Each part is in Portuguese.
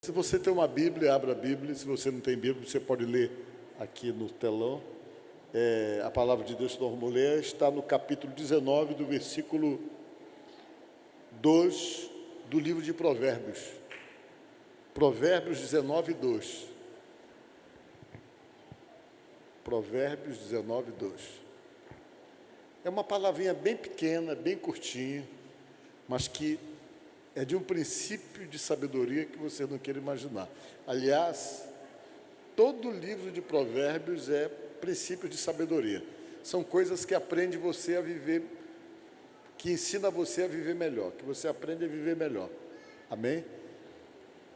Se você tem uma Bíblia, abra a Bíblia. Se você não tem Bíblia, você pode ler aqui no telão. A palavra de Deus que nós vamos ler está no capítulo 19, do versículo 2 do livro de Provérbios. Provérbios 19, 2. Provérbios 19, 2. É uma palavrinha bem pequena, bem curtinha, mas que é de um princípio de sabedoria que você não quer imaginar. Aliás, todo o livro de Provérbios é princípio de sabedoria. São coisas que aprende você a viver, que ensina você a viver melhor, que você aprende a viver melhor. Amém?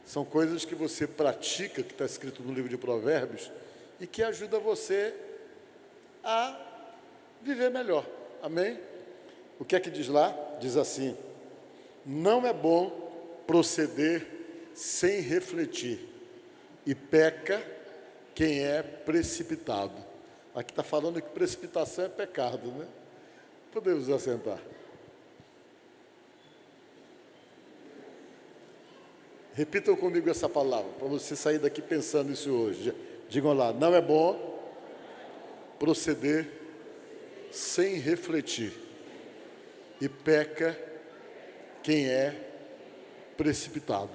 São coisas que você pratica, que está escrito no livro de Provérbios, e que ajuda você a viver melhor. Amém? O que é que diz lá? Diz assim: não é bom proceder sem refletir, e peca quem é precipitado. Aqui está falando que precipitação é pecado, né? Podemos nos assentar. Repitam comigo essa palavra, para você sair daqui pensando isso hoje. Digam lá: não é bom proceder sem refletir, e peca quem é precipitado.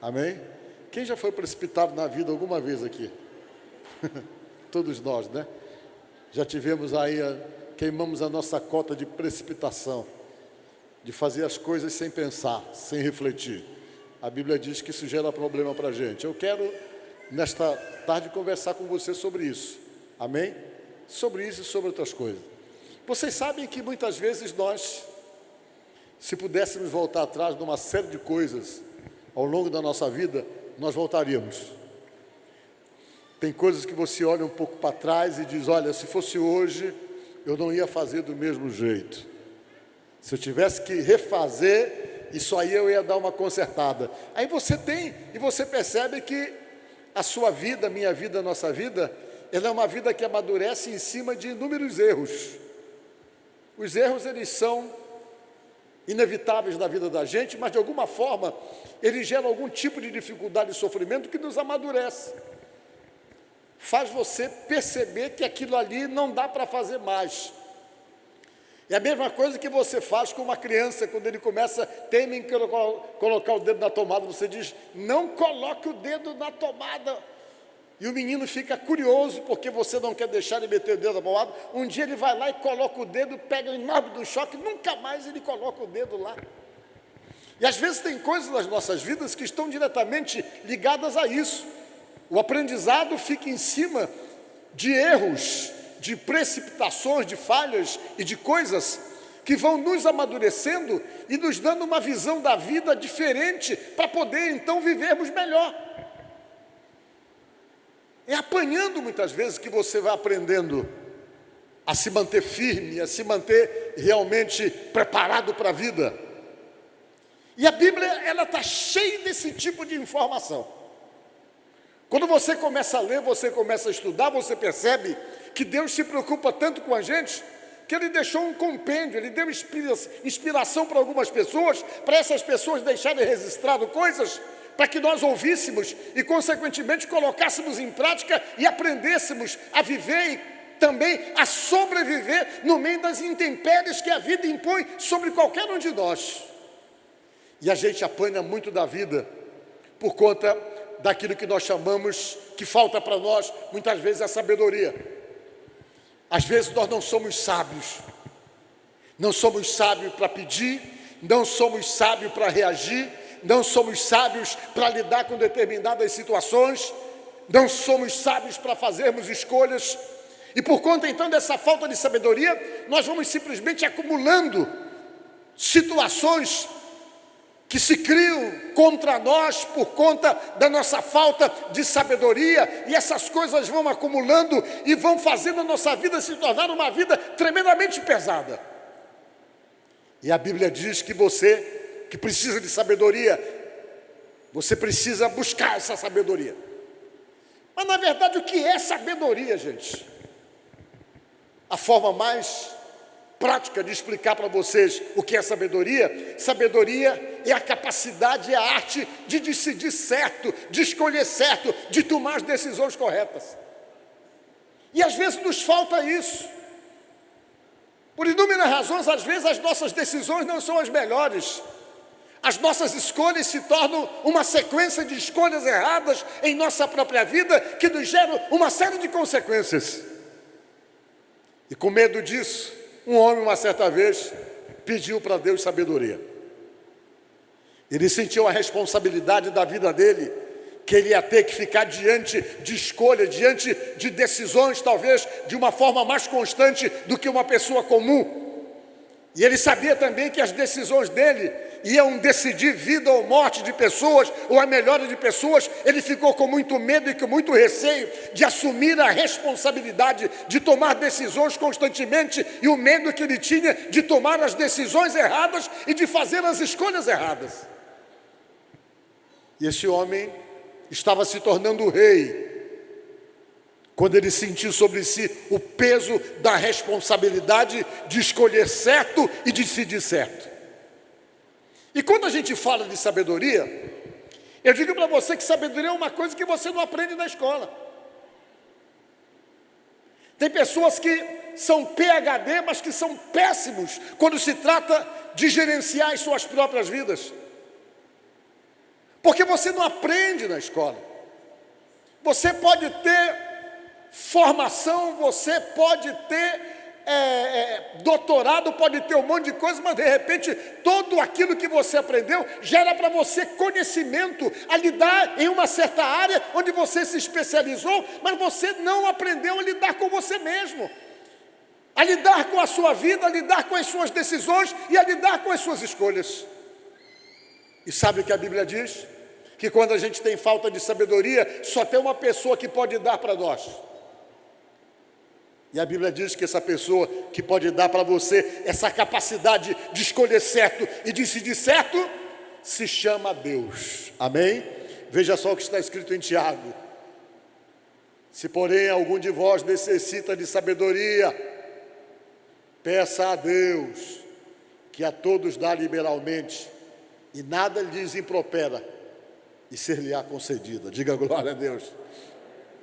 Amém? Quem já foi precipitado na vida alguma vez aqui? Todos nós, né? Já tivemos aí, queimamos a nossa cota de precipitação, de fazer as coisas sem pensar, sem refletir. A Bíblia diz que isso gera problema para a gente. Eu quero, nesta tarde, conversar com você sobre isso. Amém? Sobre isso e sobre outras coisas. Vocês sabem que muitas vezes nós, se pudéssemos voltar atrás de uma série de coisas ao longo da nossa vida, nós voltaríamos. Tem coisas que você olha um pouco para trás e diz: olha, se fosse hoje, eu não ia fazer do mesmo jeito. Se eu tivesse que refazer, isso aí eu ia dar uma consertada. Aí você tem, e você percebe que a sua vida, a minha vida, a nossa vida, ela é uma vida que amadurece em cima de inúmeros erros. Os erros, eles são inevitáveis na vida da gente, mas de alguma forma, eles geram algum tipo de dificuldade e sofrimento que nos amadurece. Faz você perceber que aquilo ali não dá para fazer mais. É a mesma coisa que você faz com uma criança, quando ele começa, teme em colocar o dedo na tomada, você diz: não coloque o dedo na tomada. E o menino fica curioso, porque você não quer deixar ele meter o dedo na tomada. Um dia ele vai lá e coloca o dedo, pega o enorme do choque, nunca mais ele coloca o dedo lá. E às vezes tem coisas nas nossas vidas que estão diretamente ligadas a isso. O aprendizado fica em cima de erros, de precipitações, de falhas e de coisas que vão nos amadurecendo e nos dando uma visão da vida diferente para poder então vivermos melhor. É apanhando muitas vezes que você vai aprendendo a se manter firme, a se manter realmente preparado para a vida. E a Bíblia, ela está cheia desse tipo de informação. Quando você começa a ler, você começa a estudar, você percebe que Deus se preocupa tanto com a gente, que Ele deixou um compêndio, Ele deu inspiração para algumas pessoas, para essas pessoas deixarem registrado coisas, para que nós ouvíssemos e, consequentemente, colocássemos em prática e aprendêssemos a viver e também a sobreviver no meio das intempéries que a vida impõe sobre qualquer um de nós. E a gente apanha muito da vida por conta daquilo que nós chamamos, que falta para nós, muitas vezes, a sabedoria. Às vezes nós não somos sábios. Não somos sábios para pedir, não somos sábios para reagir, não somos sábios para lidar com determinadas situações, não somos sábios para fazermos escolhas. E por conta então dessa falta de sabedoria, nós vamos simplesmente acumulando situações que se criam contra nós por conta da nossa falta de sabedoria, e essas coisas vão acumulando e vão fazendo a nossa vida se tornar uma vida tremendamente pesada. E a Bíblia diz que você que precisa de sabedoria, você precisa buscar essa sabedoria. Mas na verdade, o que é sabedoria, gente? A forma mais prática de explicar para vocês o que é sabedoria. Sabedoria é a capacidade, é a arte de decidir certo, de escolher certo, de tomar as decisões corretas. E às vezes nos falta isso. Por inúmeras razões, às vezes as nossas decisões não são as melhores. As nossas escolhas se tornam uma sequência de escolhas erradas em nossa própria vida, que nos geram uma série de consequências. E com medo disso, um homem, uma certa vez, pediu para Deus sabedoria. Ele sentiu a responsabilidade da vida dele, que ele ia ter que ficar diante de escolha, diante de decisões, talvez de uma forma mais constante do que uma pessoa comum. E ele sabia também que as decisões dele iam decidir vida ou morte de pessoas, ou a melhora de pessoas. Ele ficou com muito medo e com muito receio de assumir a responsabilidade de tomar decisões constantemente, e o medo que ele tinha de tomar as decisões erradas e de fazer as escolhas erradas. E esse homem estava se tornando rei, quando ele sentiu sobre si o peso da responsabilidade de escolher certo e de decidir certo. E quando a gente fala de sabedoria, eu digo para você que sabedoria é uma coisa que você não aprende na escola. Tem pessoas que são PhD, mas que são péssimos quando se trata de gerenciar as suas próprias vidas. Porque você não aprende na escola. Você pode ter formação, você pode ter doutorado, pode ter um monte de coisa, mas de repente tudo aquilo que você aprendeu gera para você conhecimento a lidar em uma certa área onde você se especializou, mas você não aprendeu a lidar com você mesmo, a lidar com a sua vida, a lidar com as suas decisões e a lidar com as suas escolhas. E sabe o que a Bíblia diz? Que quando a gente tem falta de sabedoria, só tem uma pessoa que pode dar para nós. E a Bíblia diz que essa pessoa que pode dar para você essa capacidade de escolher certo e de decidir certo, se chama Deus. Amém? Veja só o que está escrito em Tiago. Se porém algum de vós necessita de sabedoria, peça a Deus, que a todos dá liberalmente, e nada lhes impropera, e ser-lhe-á concedida. Diga glória a Deus.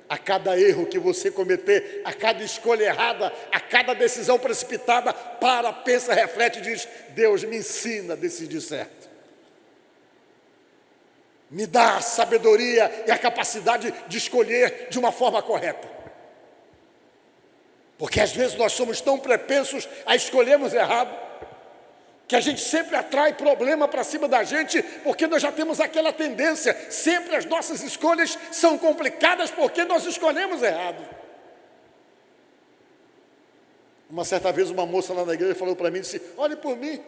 A cada erro que você cometer, a cada escolha errada, a cada decisão precipitada, pensa, reflete e diz: Deus, me ensina a decidir certo. Me dá a sabedoria e a capacidade de escolher de uma forma correta. Porque às vezes nós somos tão propensos a escolhermos errado, que a gente sempre atrai problema para cima da gente, porque nós já temos aquela tendência, sempre as nossas escolhas são complicadas porque nós escolhemos errado. Uma certa vez uma moça lá na igreja falou para mim, disse: olhe por mim.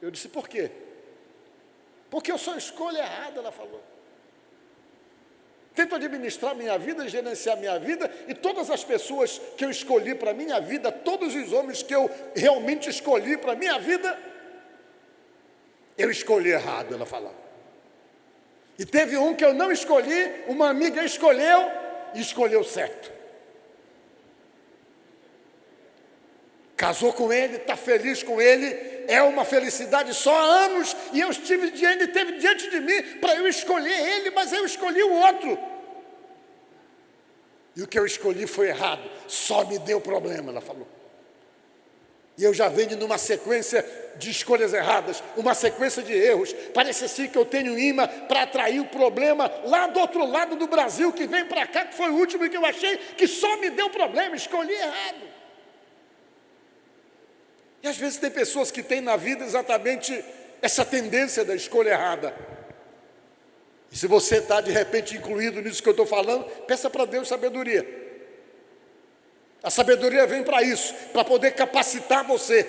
Eu disse: por quê? Porque eu só escolho errado, ela falou. Tento administrar minha vida, gerenciar minha vida, e todas as pessoas que eu escolhi para a minha vida, todos os homens que eu realmente escolhi para a minha vida, eu escolhi errado, ela falou. E teve um que eu não escolhi, uma amiga escolheu e escolheu certo. Casou com ele, está feliz com ele, é uma felicidade só há anos, e ele esteve diante de mim para eu escolher ele, mas eu escolhi o outro. E o que eu escolhi foi errado, só me deu problema, ela falou. E eu já venho numa sequência de escolhas erradas, uma sequência de erros. Parece assim que eu tenho imã para atrair o problema lá do outro lado do Brasil, que vem para cá, que foi o último que eu achei, que só me deu problema, escolhi errado. E às vezes tem pessoas que têm na vida exatamente essa tendência da escolha errada. E se você está de repente incluído nisso que eu estou falando, peça para Deus sabedoria. A sabedoria vem para isso, para poder capacitar você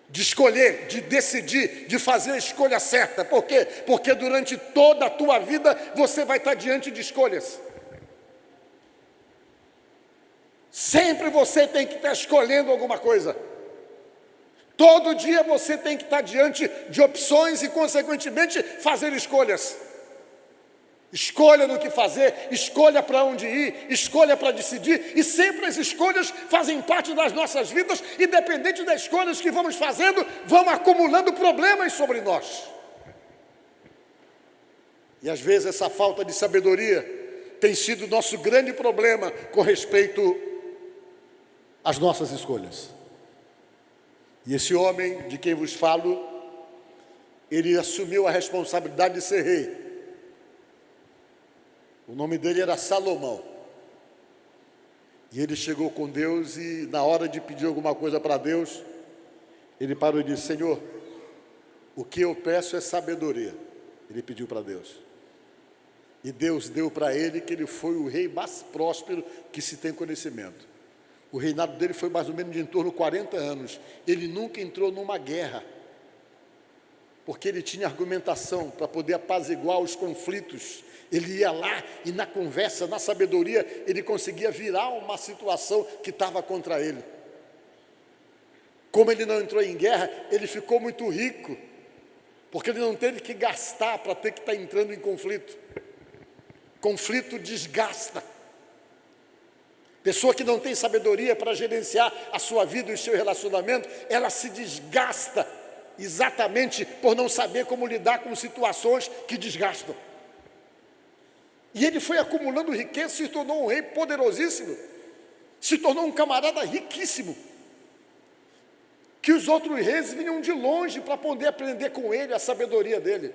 de escolher, de decidir, de fazer a escolha certa. Por quê? Porque durante toda a tua vida você vai estar diante de escolhas. Sempre você tem que estar escolhendo alguma coisa. Todo dia você tem que estar diante de opções e, consequentemente, fazer escolhas. Escolha no que fazer, escolha para onde ir, escolha para decidir, e sempre as escolhas fazem parte das nossas vidas, independente das escolhas que vamos fazendo, vão acumulando problemas sobre nós. E às vezes essa falta de sabedoria tem sido nosso grande problema com respeito às nossas escolhas. E esse homem de quem vos falo, ele assumiu a responsabilidade de ser rei. O nome dele era Salomão. E ele chegou com Deus e na hora de pedir alguma coisa para Deus, ele parou e disse: Senhor, o que eu peço é sabedoria. Ele pediu para Deus. E Deus deu para ele, que ele foi o rei mais próspero que se tem conhecimento. O reinado dele foi mais ou menos de em torno de 40 anos. Ele nunca entrou numa guerra, porque ele tinha argumentação para poder apaziguar os conflitos. Ele ia lá e na conversa, na sabedoria, ele conseguia virar uma situação que estava contra ele. Como ele não entrou em guerra, ele ficou muito rico, porque ele não teve que gastar para ter que estar entrando em conflito. Conflito desgasta. Pessoa que não tem sabedoria para gerenciar a sua vida e o seu relacionamento, ela se desgasta exatamente por não saber como lidar com situações que desgastam. E ele foi acumulando riqueza, se tornou um rei poderosíssimo, se tornou um camarada riquíssimo, que os outros reis vinham de longe para poder aprender com ele a sabedoria dele.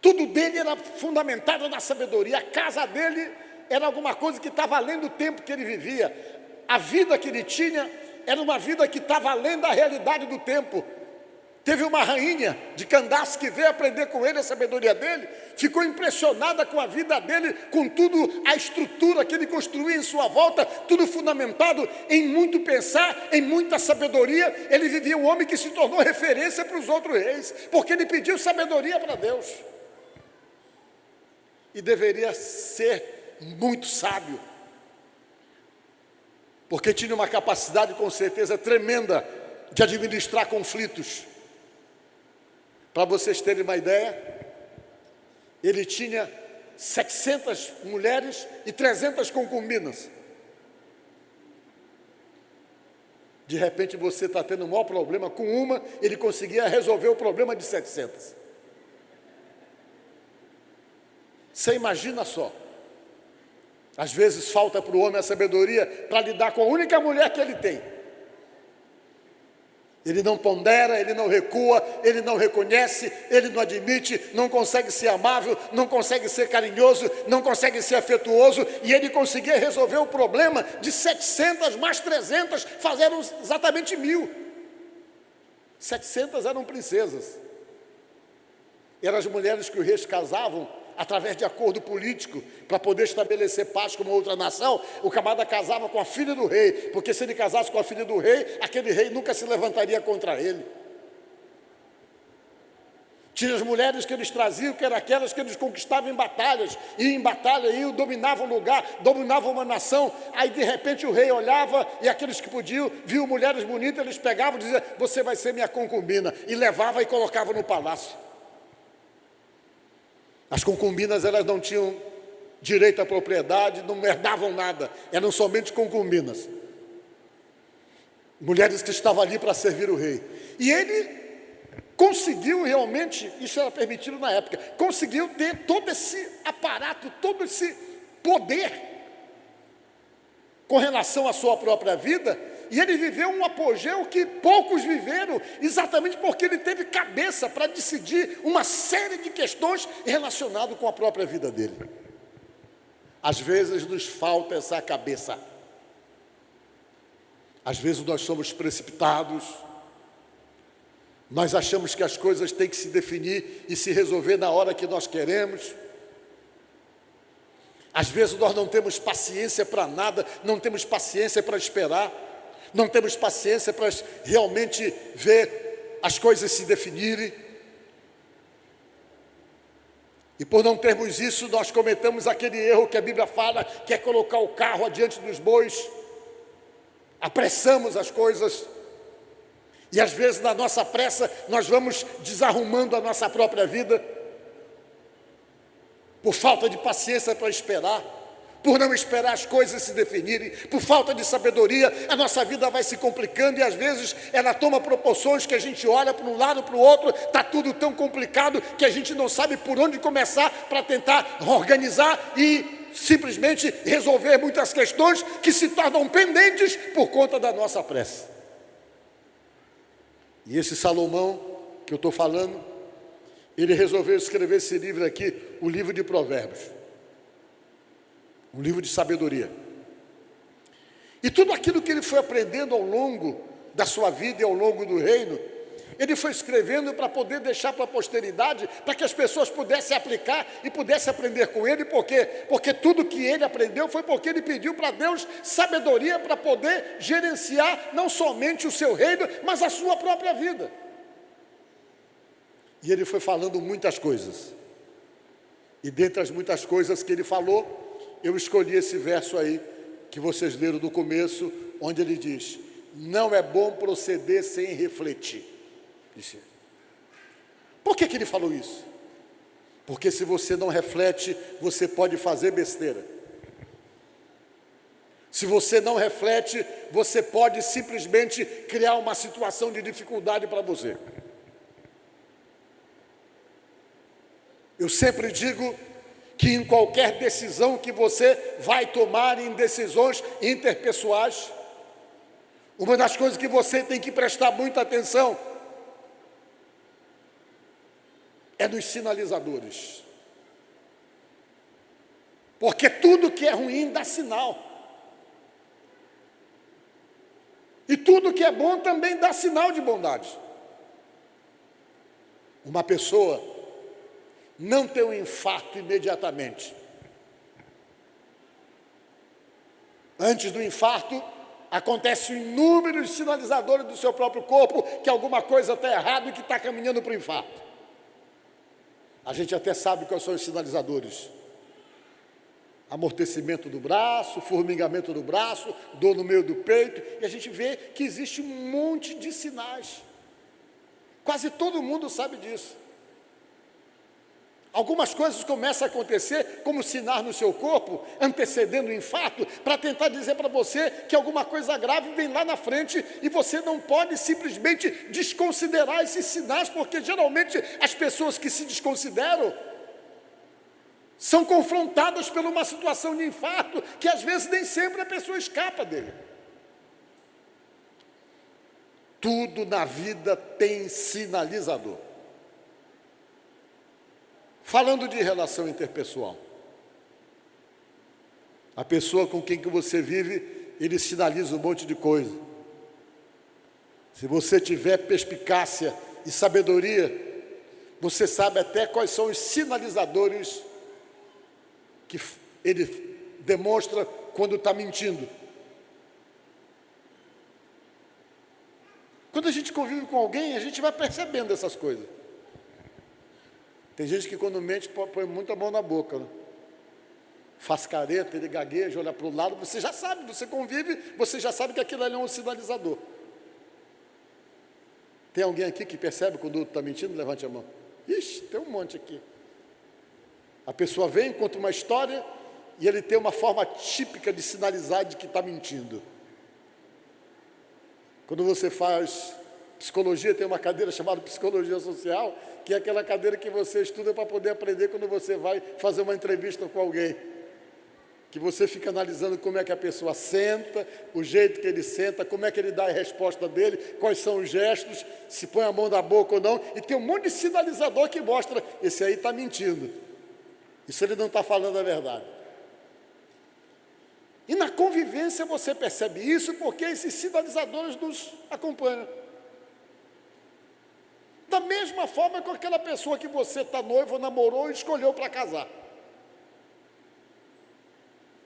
Tudo dele era fundamentado na sabedoria, a casa dele era alguma coisa que estava além do tempo que ele vivia, a vida que ele tinha era uma vida que estava além da realidade do tempo. Teve uma rainha de Candace que veio aprender com ele a sabedoria dele, ficou impressionada com a vida dele, com tudo, a estrutura que ele construía em sua volta, tudo fundamentado em muito pensar, em muita sabedoria. Ele vivia um homem que se tornou referência para os outros reis, porque ele pediu sabedoria para Deus. E deveria ser muito sábio, porque tinha uma capacidade com certeza tremenda de administrar conflitos. Para vocês terem uma ideia, ele tinha 700 mulheres e 300 concubinas. De repente você está tendo um maior problema com uma, ele conseguia resolver o problema de 700. Você imagina só. Às vezes falta para o homem a sabedoria para lidar com a única mulher que ele tem. Ele não pondera, ele não recua, ele não reconhece, ele não admite, não consegue ser amável, não consegue ser carinhoso, não consegue ser afetuoso, e ele conseguia resolver o problema de 700 mais 300, fizeram exatamente 1000. 700 eram princesas. Eram as mulheres que os reis casavam através de acordo político, para poder estabelecer paz com uma outra nação. O camarada casava com a filha do rei, porque se ele casasse com a filha do rei, aquele rei nunca se levantaria contra ele. Tinha as mulheres que eles traziam, que eram aquelas que eles conquistavam em batalhas, iam em batalha, iam, dominavam o lugar, dominavam uma nação. Aí de repente o rei olhava, e aqueles que podiam, viam mulheres bonitas, eles pegavam e diziam: você vai ser minha concubina, e levava e colocava no palácio. As concubinas, elas não tinham direito à propriedade, não herdavam nada, eram somente concubinas. Mulheres que estavam ali para servir o rei. E ele conseguiu realmente, isso era permitido na época, conseguiu ter todo esse aparato, todo esse poder com relação à sua própria vida. E ele viveu um apogeu que poucos viveram, exatamente porque ele teve cabeça para decidir uma série de questões relacionadas com a própria vida dele. Às vezes nos falta essa cabeça. Às vezes nós somos precipitados, nós achamos que as coisas têm que se definir e se resolver na hora que nós queremos. Às vezes nós não temos paciência para nada, não temos paciência para esperar. Não temos paciência para realmente ver as coisas se definirem. E por não termos isso, nós cometemos aquele erro que a Bíblia fala, que é colocar o carro adiante dos bois. Apressamos as coisas. E às vezes na nossa pressa, nós vamos desarrumando a nossa própria vida. por falta de paciência para esperar, por não esperar as coisas se definirem, por falta de sabedoria, a nossa vida vai se complicando e às vezes ela toma proporções que a gente olha para um lado, para o outro, está tudo tão complicado que a gente não sabe por onde começar para tentar organizar e simplesmente resolver muitas questões que se tornam pendentes por conta da nossa pressa. E esse Salomão que eu estou falando, ele resolveu escrever esse livro aqui, o livro de Provérbios. Um livro de sabedoria. E tudo aquilo que ele foi aprendendo ao longo da sua vida e ao longo do reino, ele foi escrevendo para poder deixar para a posteridade, para que as pessoas pudessem aplicar e pudessem aprender com ele. Por quê? Porque tudo que ele aprendeu foi porque ele pediu para Deus sabedoria para poder gerenciar não somente o seu reino, mas a sua própria vida. E ele foi falando muitas coisas. E dentre as muitas coisas que ele falou, eu escolhi esse verso aí, que vocês leram no começo, onde ele diz: não é bom proceder sem refletir. Disse. Por que ele falou isso? Porque se você não reflete, você pode fazer besteira. Se você não reflete, você pode simplesmente criar uma situação de dificuldade para você. Eu sempre digo que em qualquer decisão que você vai tomar, em decisões interpessoais, uma das coisas que você tem que prestar muita atenção é nos sinalizadores. Porque tudo que é ruim dá sinal. E tudo que é bom também dá sinal de bondade. Uma pessoa não ter um infarto imediatamente. Antes do infarto, acontecem inúmeros sinalizadores do seu próprio corpo que alguma coisa está errada e que está caminhando para o infarto. A gente até sabe quais são os sinalizadores. Amortecimento do braço, formigamento do braço, dor no meio do peito, e a gente vê que existe um monte de sinais. Quase todo mundo sabe disso. Algumas coisas começam a acontecer como sinais no seu corpo, antecedendo o infarto, para tentar dizer para você que alguma coisa grave vem lá na frente e você não pode simplesmente desconsiderar esses sinais, porque geralmente as pessoas que se desconsideram são confrontadas por uma situação de infarto que às vezes nem sempre a pessoa escapa dele. Tudo na vida tem sinalizador. Falando de relação interpessoal, a pessoa com quem que você vive, ele sinaliza um monte de coisa. Se você tiver perspicácia e sabedoria, você sabe até quais são os sinalizadores que ele demonstra quando está mentindo. Quando a gente convive com alguém, a gente vai percebendo essas coisas. Tem gente que quando mente põe muita mão na boca, né? Faz careta, ele gagueja, olha para o lado, você já sabe, você convive, você já sabe que aquilo ali é um sinalizador. Tem alguém aqui que percebe quando o outro está mentindo? Levante a mão. Ixi, tem um monte aqui. A pessoa vem, conta uma história e ele tem uma forma típica de sinalizar de que está mentindo. Quando você faz psicologia, tem uma cadeira chamada psicologia social, que é aquela cadeira que você estuda para poder aprender quando você vai fazer uma entrevista com alguém. Que você fica analisando como é que a pessoa senta, o jeito que ele senta, como é que ele dá a resposta dele, quais são os gestos, se põe a mão na boca ou não, e tem um monte de sinalizador que mostra, esse aí está mentindo. Isso ele não está falando a verdade. E na convivência você percebe isso porque esses sinalizadores nos acompanham. Da mesma forma com aquela pessoa que você está noivo, namorou e escolheu para casar.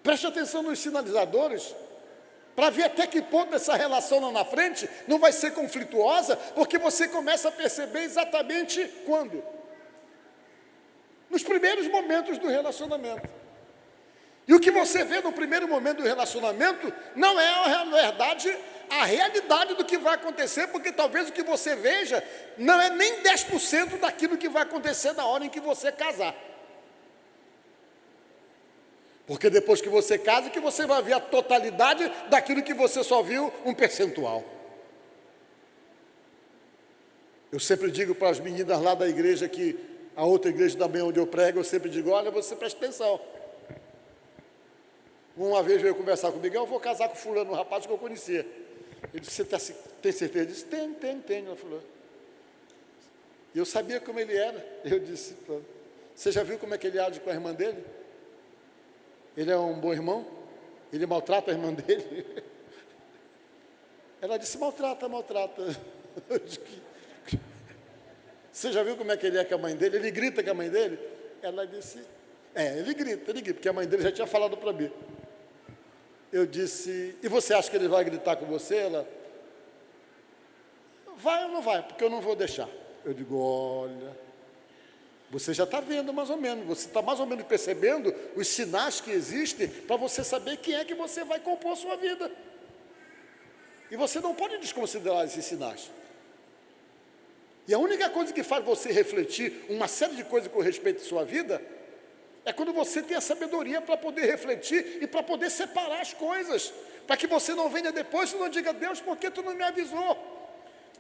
Preste atenção nos sinalizadores, para ver até que ponto essa relação lá na frente não vai ser conflituosa, porque você começa a perceber exatamente quando? Nos primeiros momentos do relacionamento. E o que você vê no primeiro momento do relacionamento não é, na verdade, a realidade do que vai acontecer, porque talvez o que você veja não é nem 10% daquilo que vai acontecer na hora em que você casar. Porque depois que você casa, que você vai ver a totalidade daquilo que você só viu um percentual. Eu sempre digo para as meninas lá da igreja, que a outra igreja também onde eu prego, eu sempre digo, olha, você presta atenção. Uma vez veio conversar comigo, eu vou casar com fulano, um rapaz que eu conhecia. Ele disse, você tem certeza? Eu disse, tenho. Ela falou. E eu sabia como ele era. Eu disse, você já viu como é que ele age com a irmã dele? Ele é um bom irmão? Ele maltrata a irmã dele? Ela disse, maltrata. Eu disse, você já viu como é que ele é com a mãe dele? Ele grita com a mãe dele? Ela disse, ele grita, porque a mãe dele já tinha falado para mim. Eu disse, e você acha que ele vai gritar com você? Ela, vai ou não vai? Porque eu não vou deixar. Eu digo, olha, você já está vendo mais ou menos, você está mais ou menos percebendo os sinais que existem para você saber quem é que você vai compor a sua vida. E você não pode desconsiderar esses sinais. E a única coisa que faz você refletir uma série de coisas com respeito à sua vida é quando você tem a sabedoria para poder refletir e para poder separar as coisas, para que você não venha depois e não diga, Deus, por que tu não me avisou?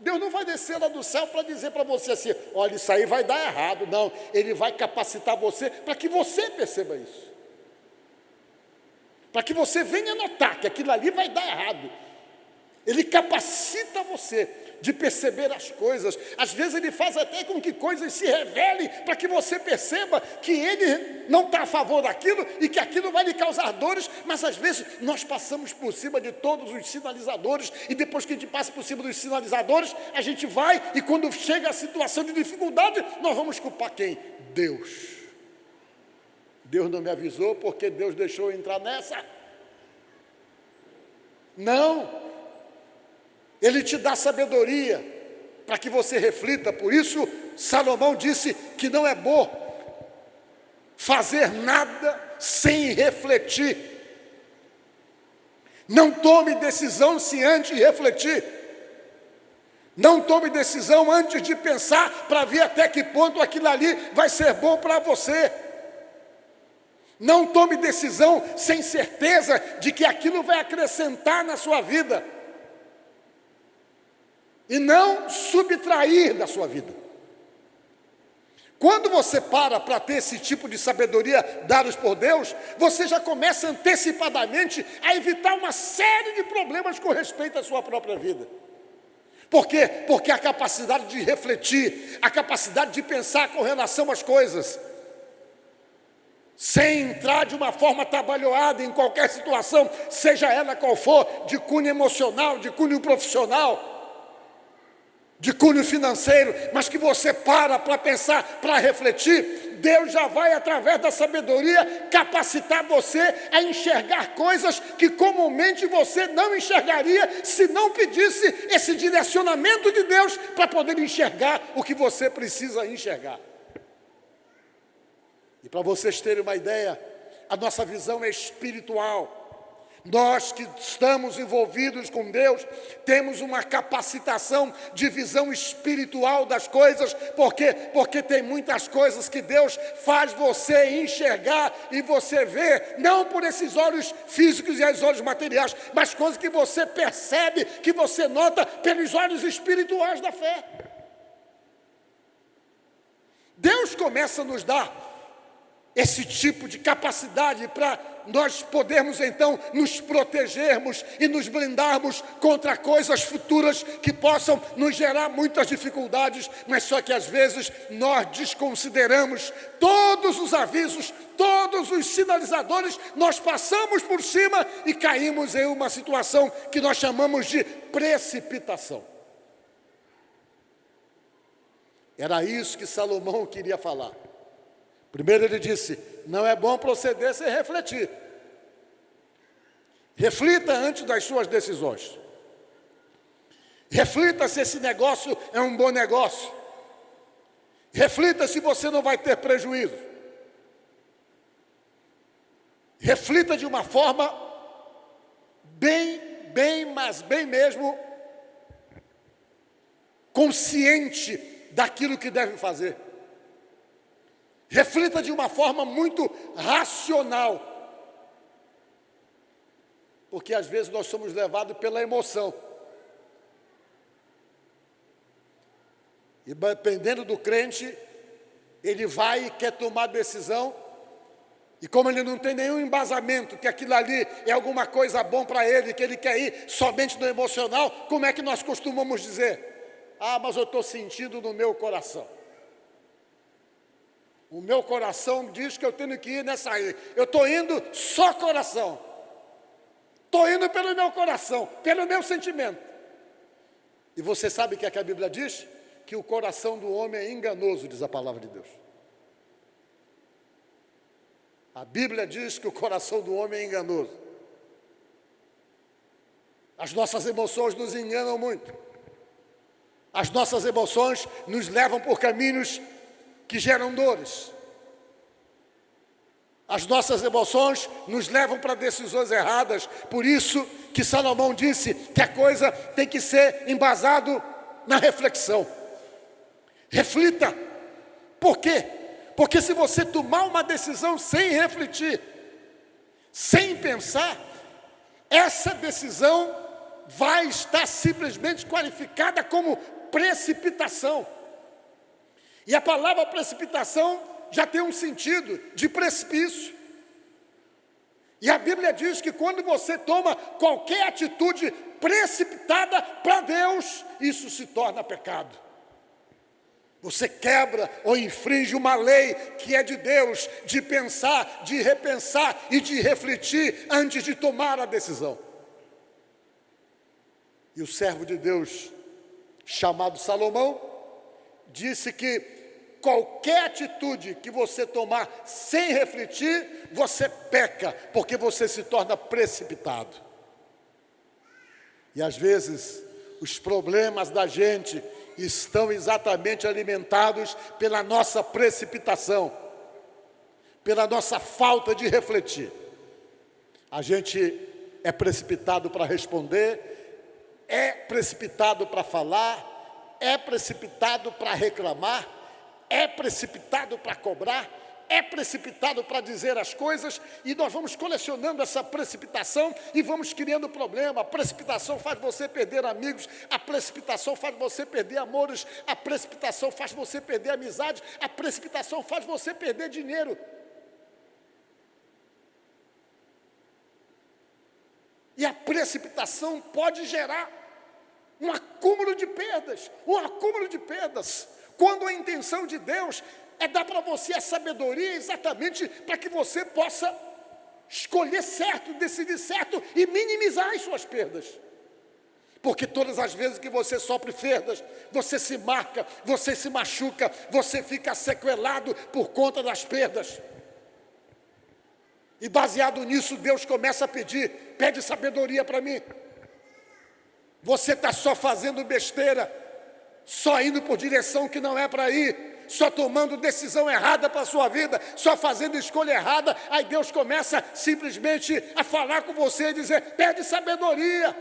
Deus não vai descer lá do céu para dizer para você assim, olha, isso aí vai dar errado. Não, Ele vai capacitar você para que você perceba isso. Para que você venha notar que aquilo ali vai dar errado. Ele capacita você de perceber as coisas. Às vezes Ele faz até com que coisas se revelem para que você perceba que Ele não está a favor daquilo e que aquilo vai lhe causar dores, mas às vezes nós passamos por cima de todos os sinalizadores e depois que a gente passa por cima dos sinalizadores, a gente vai e quando chega a situação de dificuldade, nós vamos culpar quem? Deus. Deus não me avisou porque Deus deixou eu entrar nessa? Não. Ele te dá sabedoria para que você reflita. Por isso, Salomão disse que não é bom fazer nada sem refletir. Não tome decisão sem antes refletir. Não tome decisão antes de pensar para ver até que ponto aquilo ali vai ser bom para você. Não tome decisão sem certeza de que aquilo vai acrescentar na sua vida. E não subtrair da sua vida. Quando você para ter esse tipo de sabedoria dados por Deus, você já começa antecipadamente a evitar uma série de problemas com respeito à sua própria vida. Por quê? Porque a capacidade de refletir, a capacidade de pensar com relação às coisas, sem entrar de uma forma trabalhada em qualquer situação, seja ela qual for, de cunho emocional, de cunho profissional, de cunho financeiro, mas que você para pensar, para refletir, Deus já vai, através da sabedoria, capacitar você a enxergar coisas que comumente você não enxergaria se não pedisse esse direcionamento de Deus para poder enxergar o que você precisa enxergar. E para vocês terem uma ideia, a nossa visão é espiritual. Nós que estamos envolvidos com Deus, temos uma capacitação de visão espiritual das coisas, porque tem muitas coisas que Deus faz você enxergar e você ver, não por esses olhos físicos e os olhos materiais, mas coisas que você percebe, que você nota pelos olhos espirituais da fé. Deus começa a nos dar esse tipo de capacidade para nós podermos então nos protegermos e nos blindarmos contra coisas futuras que possam nos gerar muitas dificuldades, mas só que às vezes nós desconsideramos todos os avisos, todos os sinalizadores, nós passamos por cima e caímos em uma situação que nós chamamos de precipitação. Era isso que Salomão queria falar. Primeiro ele disse, não é bom proceder sem refletir. Reflita antes das suas decisões. Reflita se esse negócio é um bom negócio. Reflita se você não vai ter prejuízo. Reflita de uma forma mas bem mesmo consciente daquilo que deve fazer. Reflita de uma forma muito racional. Porque às vezes nós somos levados pela emoção. E dependendo do crente, ele vai e quer tomar decisão, e como ele não tem nenhum embasamento, que aquilo ali é alguma coisa bom para ele, que ele quer ir somente no emocional, como é que nós costumamos dizer? Ah, mas eu estou sentindo no meu coração. O meu coração diz que eu tenho que ir nessa aí. Eu estou indo só coração. Estou indo pelo meu coração, pelo meu sentimento. E você sabe o que é que a Bíblia diz? Que o coração do homem é enganoso, diz a palavra de Deus. A Bíblia diz que o coração do homem é enganoso. As nossas emoções nos enganam muito. As nossas emoções nos levam por caminhos que geram dores. As nossas emoções nos levam para decisões erradas. Por isso que Salomão disse que a coisa tem que ser embasado na reflexão. Reflita. Por quê? Porque se você tomar uma decisão sem refletir, sem pensar, essa decisão vai estar simplesmente qualificada como precipitação. E a palavra precipitação já tem um sentido de precipício. E a Bíblia diz que quando você toma qualquer atitude precipitada para Deus, isso se torna pecado. Você quebra ou infringe uma lei que é de Deus, de pensar, de repensar e de refletir antes de tomar a decisão. E o servo de Deus, chamado Salomão, disse que qualquer atitude que você tomar sem refletir, você peca, porque você se torna precipitado. E às vezes, os problemas da gente estão exatamente alimentados pela nossa precipitação, pela nossa falta de refletir. A gente é precipitado para responder, é precipitado para falar, é precipitado para reclamar, é precipitado para cobrar, é precipitado para dizer as coisas, e nós vamos colecionando essa precipitação e vamos criando problema. A precipitação faz você perder amigos, a precipitação faz você perder amores, a precipitação faz você perder amizade, a precipitação faz você perder dinheiro. E a precipitação pode gerar um acúmulo de perdas, quando a intenção de Deus é dar para você a sabedoria exatamente para que você possa escolher certo, decidir certo e minimizar as suas perdas. Porque todas as vezes que você sofre perdas, você se marca, você se machuca, você fica sequelado por conta das perdas. E baseado nisso, Deus começa a pede sabedoria para mim. Você está só fazendo besteira, só indo por direção que não é para ir, só tomando decisão errada para a sua vida, só fazendo escolha errada. Aí Deus começa simplesmente a falar com você e dizer: pede sabedoria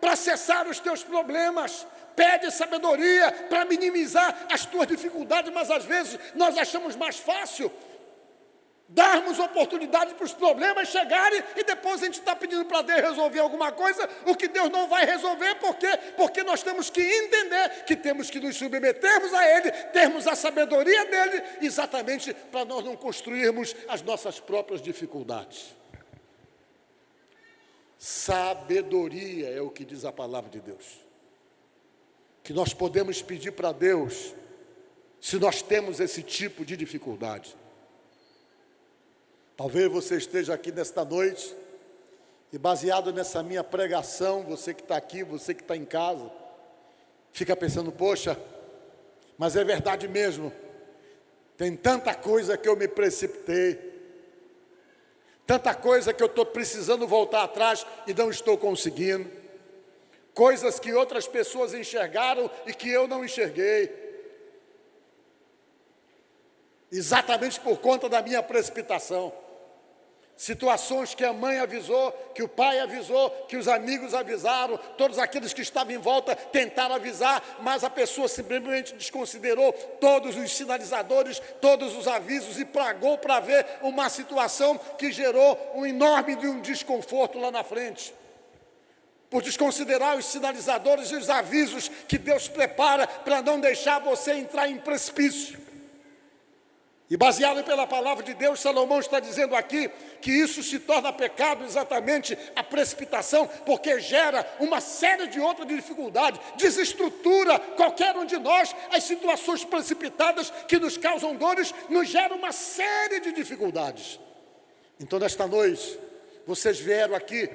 para cessar os teus problemas, pede sabedoria para minimizar as tuas dificuldades. Mas às vezes nós achamos mais fácil darmos oportunidade para os problemas chegarem e depois a gente está pedindo para Deus resolver alguma coisa, o que Deus não vai resolver. Por quê? Porque nós temos que entender que temos que nos submetermos a Ele, termos a sabedoria dEle, exatamente para nós não construirmos as nossas próprias dificuldades. Sabedoria é o que diz a palavra de Deus, que nós podemos pedir para Deus se nós temos esse tipo de dificuldade. Talvez você esteja aqui nesta noite e, baseado nessa minha pregação, você que está aqui, você que está em casa, fica pensando: poxa, mas é verdade mesmo, tem tanta coisa que eu me precipitei, tanta coisa que eu estou precisando voltar atrás e não estou conseguindo, coisas que outras pessoas enxergaram e que eu não enxerguei, exatamente por conta da minha precipitação. Situações que a mãe avisou, que o pai avisou, que os amigos avisaram, todos aqueles que estavam em volta tentaram avisar, mas a pessoa simplesmente desconsiderou todos os sinalizadores, todos os avisos e pagou para ver uma situação que gerou um enorme desconforto lá na frente. por desconsiderar os sinalizadores e os avisos que Deus prepara para não deixar você entrar em precipício. E baseado pela palavra de Deus, Salomão está dizendo aqui que isso se torna pecado, exatamente a precipitação, porque gera uma série de outras dificuldades, desestrutura qualquer um de nós. As situações precipitadas que nos causam dores nos geram uma série de dificuldades. Então, nesta noite, vocês vieram aqui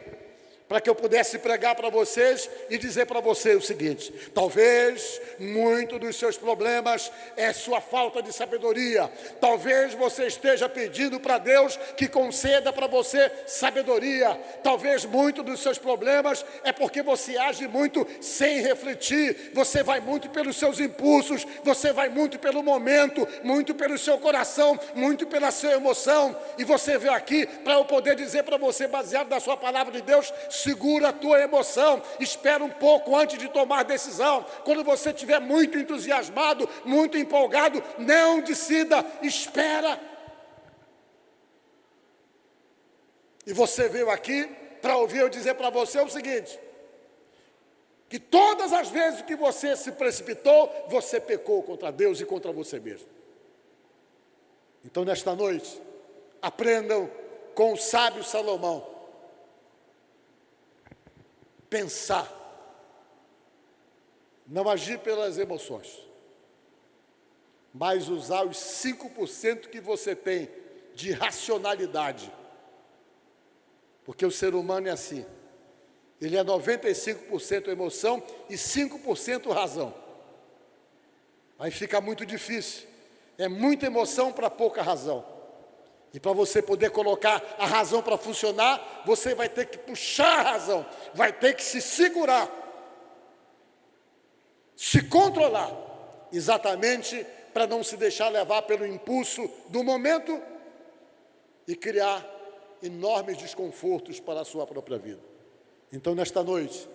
para que eu pudesse pregar para vocês e dizer para você o seguinte: talvez muito dos seus problemas é sua falta de sabedoria. Talvez você esteja pedindo para Deus que conceda para você sabedoria. Talvez muito dos seus problemas é porque você age muito sem refletir. Você vai muito pelos seus impulsos, você vai muito pelo momento, muito pelo seu coração, muito pela sua emoção. E você veio aqui para eu poder dizer para você, baseado na sua palavra de Deus: segura a tua emoção, espera um pouco antes de tomar decisão. Quando você estiver muito entusiasmado, muito empolgado, não decida, espera. E você veio aqui para ouvir eu dizer para você o seguinte: que todas as vezes que você se precipitou, você pecou contra Deus e contra você mesmo. Então, nesta noite, aprendam com o sábio Salomão. Pensar, não agir pelas emoções, mas usar os 5% que você tem de racionalidade, porque o ser humano é assim, ele é 95% emoção e 5% razão. Aí fica muito difícil, é muita emoção para pouca razão. E para você poder colocar a razão para funcionar, você vai ter que puxar a razão, vai ter que se segurar, se controlar, exatamente para não se deixar levar pelo impulso do momento e criar enormes desconfortos para a sua própria vida. Então, nesta noite,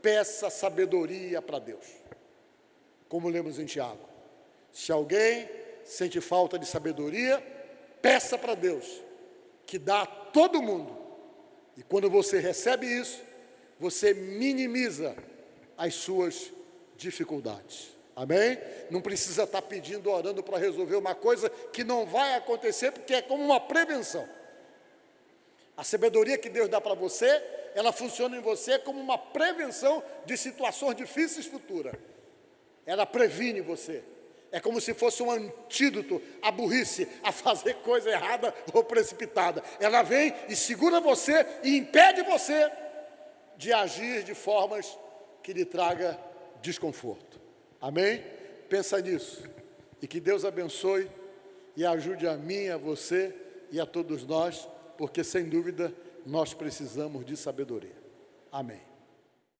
peça sabedoria para Deus. Como lemos em Tiago: se alguém sente falta de sabedoria, peça para Deus, que dá a todo mundo. E quando você recebe isso, você minimiza as suas dificuldades. Amém? Não precisa estar pedindo, orando para resolver uma coisa que não vai acontecer, porque é como uma prevenção. A sabedoria que Deus dá para você, ela funciona em você como uma prevenção de situações difíceis futuras. Ela previne você. É como se fosse um antídoto à burrice, a fazer coisa errada ou precipitada. Ela vem e segura você e impede você de agir de formas que lhe traga desconforto. Amém? Pensa nisso. E que Deus abençoe e ajude a mim, a você e a todos nós, porque sem dúvida nós precisamos de sabedoria. Amém.